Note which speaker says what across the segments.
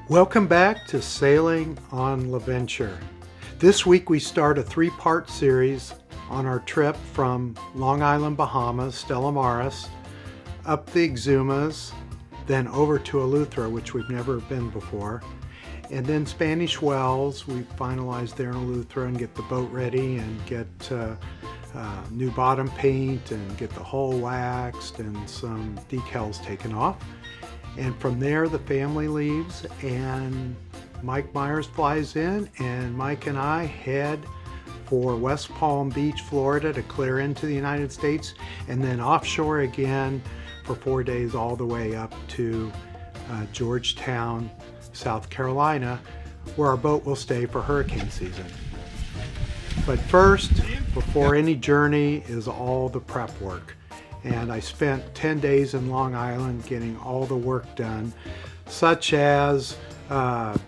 Speaker 1: Welcome back to Sailing on LaVenture. This week we start a three-part series on our trip from Long Island, Bahamas, Stella Maris, up the Exumas, then over to Eleuthera, which we've never been before, and then Spanish Wells. We finalized there in Eleuthera and get the boat ready and get new bottom paint and get the hull waxed and some decals taken off. And from there the family leaves and Mike Myers flies in, and Mike and I head for West Palm Beach, Florida to clear into the United States, and then offshore again for 4 days all the way up to Georgetown, South Carolina, where our boat will stay for hurricane season. But first, before any journey, is all the prep work. And I spent 10 days in Long Island getting all the work done, such as the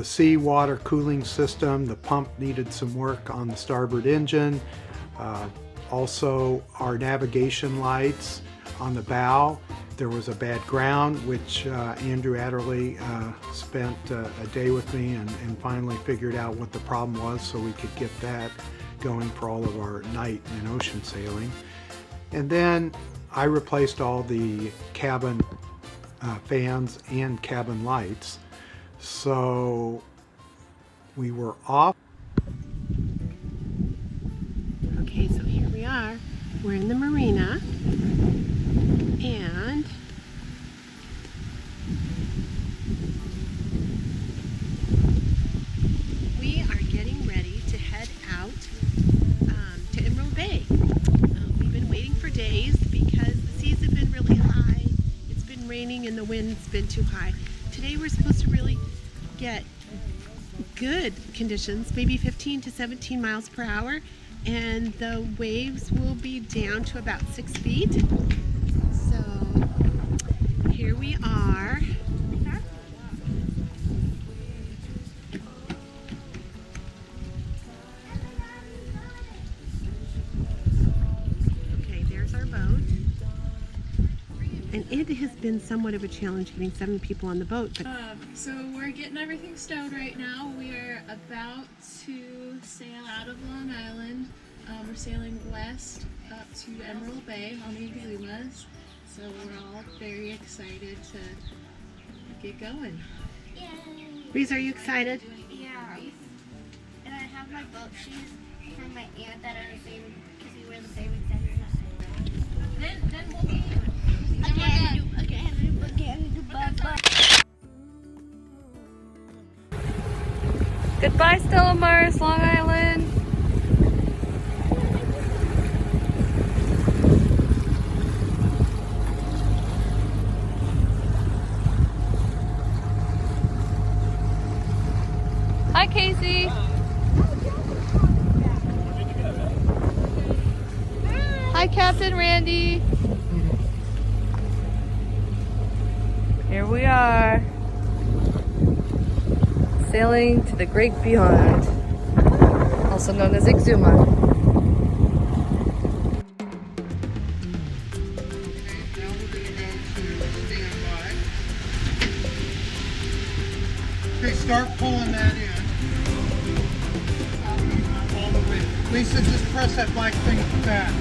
Speaker 1: seawater cooling system. The pump needed some work on the starboard engine. Also our navigation lights on the bow. There was a bad ground, which Andrew Adderley spent a day with me and finally figured out what the problem was so we could get that going for all of our night and ocean sailing. And then I replaced all the cabin fans and cabin lights. So we were off.
Speaker 2: Okay, so here we are. We're in the marina, and we are getting ready to head out to Emerald Bay. We've been waiting for days because the seas have been really high. It's been raining and the wind's been too high. Today we're supposed to really get good conditions, maybe 15 to 17 miles per hour, and the waves will be down to about 6 feet. So here we are. Okay, there's our boat. And it has been somewhat of a challenge getting 7 people on the boat. But
Speaker 3: so we're getting everything stowed right now. We are about to sail out of Long Island. We're sailing west up to Emerald Bay on the Exumas. So we're all very excited to get going.
Speaker 4: Yay!
Speaker 2: Reese, are you excited?
Speaker 4: Yeah. And I have my boat shoes from my aunt that are the same, because we wear the same exact size. Then we'll be
Speaker 3: Goodbye, Stella Maris, Long Island. Hi, Casey. Hi, Captain Randy. Here we are, sailing to the great beyond, also known as Exuma.
Speaker 1: Now we're going to go to standby. Okay, start pulling that in. All the way. Lisa, just press that black thing back.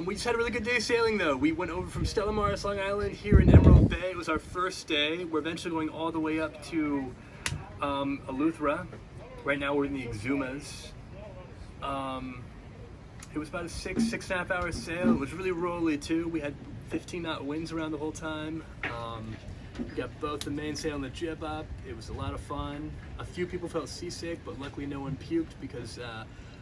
Speaker 5: We just had a really good day sailing, though. We went over from Stella Maris, Long Island, here in Emerald Bay. It was our first day. We're eventually going all the way up to Eleuthera. Right now we're in the Exumas. It was about a six and a half hour sail. It was really rolly, too. We had 15 knot winds around the whole time. We got both the mainsail and the jib up. It was a lot of fun. A few people felt seasick, but luckily no one puked because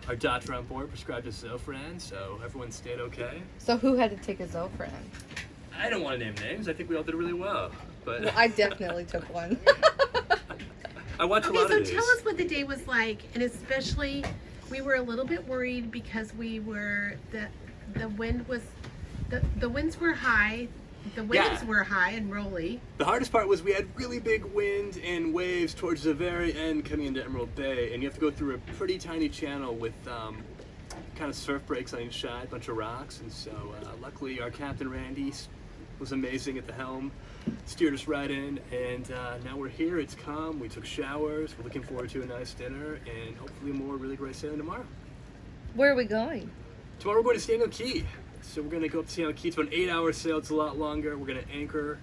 Speaker 5: our doctor on board prescribed us Zofran, so everyone stayed okay.
Speaker 6: So who had to take a Zofran?
Speaker 5: I don't want to name names. I think we all did really well. But
Speaker 6: Well, I definitely took one.
Speaker 5: I watched a
Speaker 2: Okay,
Speaker 5: lot
Speaker 2: so
Speaker 5: of these.
Speaker 2: tell us what the day was like, and especially we were a little bit worried because the wind was the winds were high, the waves
Speaker 5: Yeah.
Speaker 2: were high and rolly.
Speaker 5: The hardest part was we had really big wind and waves towards the very end coming into Emerald Bay, and you have to go through a pretty tiny channel with kind of surf breaks on each side, a bunch of rocks, and so luckily our captain Randy was amazing at the helm, steered us right in, and now we're here. It's calm. We took showers. We're looking forward to a nice dinner and hopefully more really great sailing tomorrow.
Speaker 6: Where are we going?
Speaker 5: Tomorrow we're going to Stanley Key. So we're going to go up to Stanley Key. It's about an 8-hour sail. It's a lot longer. We're going to anchor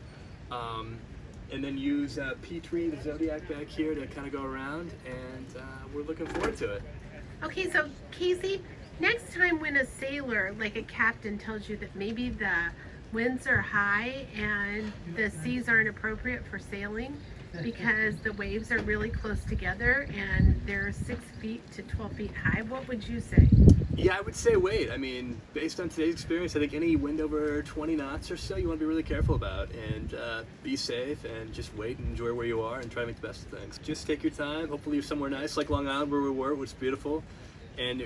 Speaker 5: and then use Petrie, the Zodiac back here to kind of go around, and we're looking forward to it.
Speaker 2: Okay, so Casey, next time when a sailor, like a captain, tells you that maybe the winds are high and the seas aren't appropriate for sailing because the waves are really close together and they're 6 feet to 12 feet high, what would you say?
Speaker 5: Yeah, I would say wait. I mean, based on today's experience, I think any wind over 20 knots or so you want to be really careful about and be safe and just wait and enjoy where you are and try to make the best of things. Just take your time. Hopefully you're somewhere nice like Long Island where we were, which is beautiful. And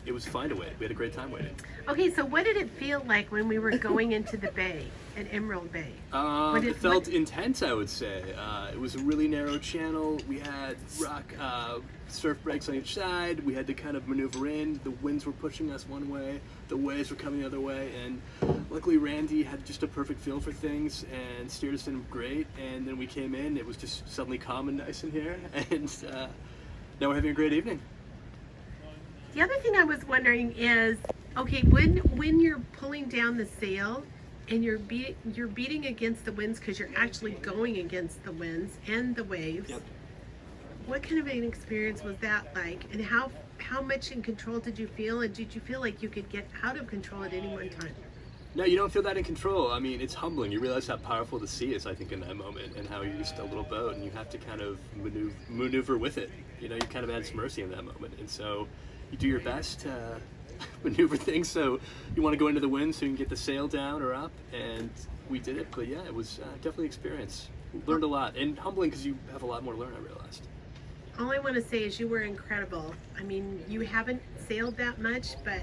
Speaker 5: it was fine to wait. We had a great time waiting.
Speaker 2: Okay, so what did it feel like when we were going into the bay at Emerald Bay?
Speaker 5: It felt intense, I would say. It was a really narrow channel. We had rock surf breaks on each side. We had to kind of maneuver in. The winds were pushing us one way. The waves were coming the other way. And luckily Randy had just a perfect feel for things and steered us in great. And then we came in. It was just suddenly calm and nice in here. And now we're having a great evening.
Speaker 2: The other thing I was wondering is, okay, when you're pulling down the sail and you're beating against the winds because you're actually going against the winds and the waves.
Speaker 5: Yep.
Speaker 2: What kind of an experience was that like, and how much in control did you feel, and did you feel like you could get out of control at any one time?
Speaker 5: No, you don't feel that in control. I mean, it's humbling. You realize how powerful the sea is, I think, in that moment, and how you're just a little boat, and you have to kind of maneuver with it. You know, you kind of had some mercy in that moment, and so you do your best to maneuver things. So you want to go into the wind so you can get the sail down or up, and we did it. But yeah, it was definitely an experience. Learned a lot, and humbling because you have a lot more to learn, I realized.
Speaker 2: All I want to say is you were incredible. I mean, you haven't sailed that much, but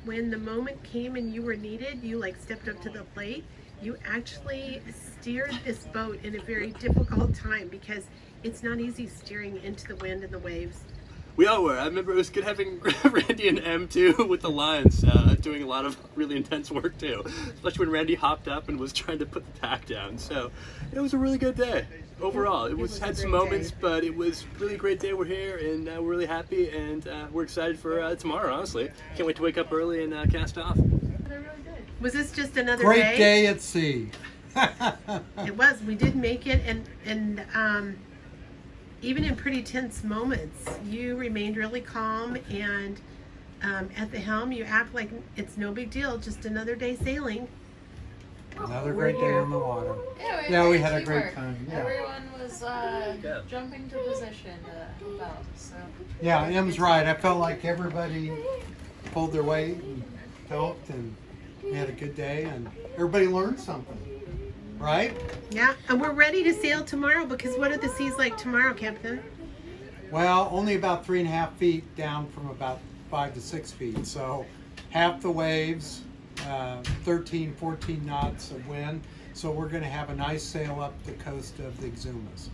Speaker 2: when the moment came and you were needed, you like stepped up to the plate. You actually steered this boat in a very difficult time because it's not easy steering into the wind and the waves.
Speaker 5: We all were. I remember it was good having Randy and M too with the lines, doing a lot of really intense work too. Especially when Randy hopped up and was trying to put the tack down. So it was a really good day overall. It was had some moments, but it was really a great day. We're here and we're really happy, and we're excited for tomorrow. Honestly, can't wait to wake up early and cast off.
Speaker 2: Was this just another
Speaker 1: Great day at sea.
Speaker 2: It was. We did make it, and even in pretty tense moments, you remained really calm, and at the helm, you act like it's no big deal, just another day sailing.
Speaker 1: Another great day on the water.
Speaker 3: Yeah,
Speaker 1: We had a great time. Yeah.
Speaker 3: Everyone was jumping to position to help out. So
Speaker 1: Yeah, M's right. I felt like everybody pulled their weight and helped, and we had a good day, and everybody learned something, right?
Speaker 2: Yeah, and we're ready to sail tomorrow because what are the seas like tomorrow, Captain?
Speaker 1: Well, only about 3.5 feet down from about 5 to 6 feet. So half the waves, 13, 14 knots of wind. So we're going to have a nice sail up the coast of the Exumas.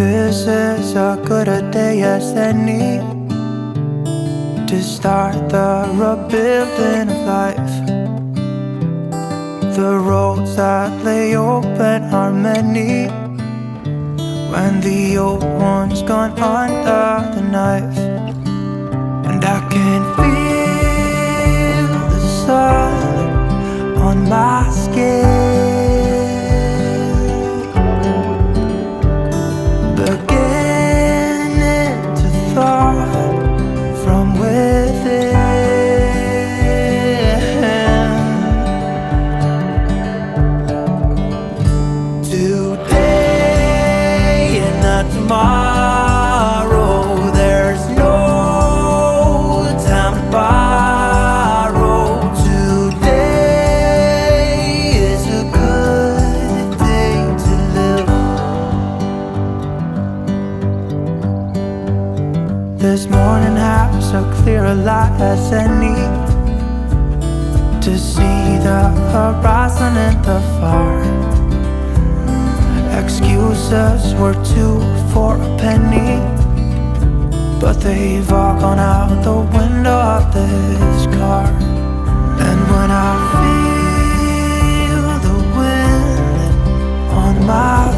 Speaker 7: This is a good a day as any to start the rebuilding of life. The roads that lay open are many when the old one's gone under the knife. And I can feel the sun on my skin, beginning to thaw from within. Today and not tomorrow, there's no time to borrow. Today is a good day to live. This morning has a clearer light as any to see the horizon in the far. Excuses were 2 for a penny, but they've all gone out the window of this car. And when I feel the wind on my